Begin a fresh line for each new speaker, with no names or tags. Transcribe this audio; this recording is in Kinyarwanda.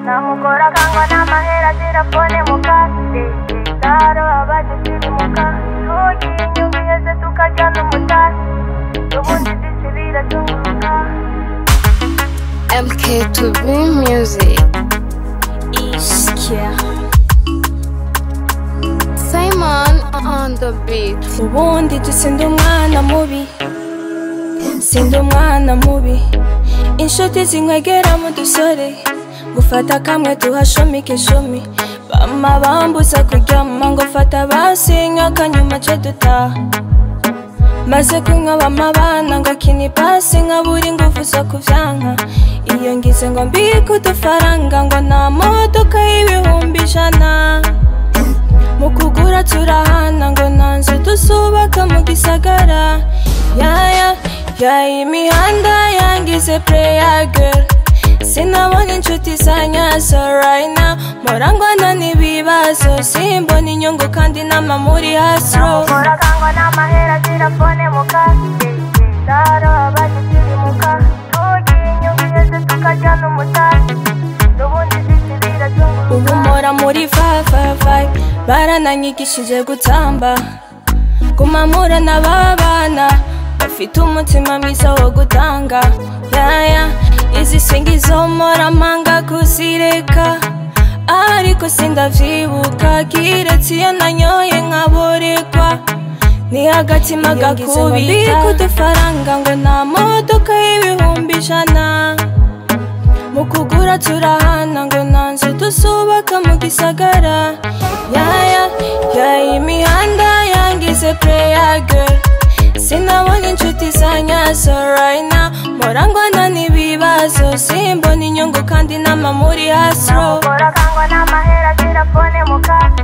namukora kangwa n'amahera zirafone mukasi daro abaje ziri muka tugiye iheze tukajyana umutasi ubundi zisubira tunguka.
MK2B Music Iskia Simon on the beat.
Ubundi sindi umwana mubi, sindi umwana mubi. Inshuti zinkwegera mu dusore, gufata kamwe tuhashomike ishumi. Bama bambuza kuryama ngo fata basinya akanyuma ce dutaha. Maze kunywa bama bana ngo akina ipasi nkabura ingufu zo kuvyanka. Iyo ngize ngo mbike udufaranga ngo nta modoka y'ibihumbi ijana. Mukugura turahana ngo nanze dusubaka mu gisagara. Imihanda yangize player girl. Sinabona inshuti zanyazo right now. Morangwana n'ibibazo, simbona inyungu kandi nama muri hustle.
Namukora kangwa n'amahera zirafone mukasi daro abaje ziri muka tugiye inyungu iheze tukajyana umutasi ubundi zisubira tunguka.
Ubu mpora muri 555 barananyigishije gutamba. Guma mpura n'ababana bafite umutima mwiza wo gutanga. Izi swingi zo mpora mpanga kuzireka, ariko sindavyibuka kiretse iyo nanyoye nkaborekwa. Ni agatima gakubita kudufaranga ngo nta modoka y'ibihumbi ijana. Mukugura turahana ngo nanze dusubaka mu gisagara. Imihanda yangize player girl. Sinabona inshuti zanyazo right now. Morangwana n'ibibazo, simbona inyungu kandi nama muri hustle.
Namukora kangwa n'amahera zirafone mukasi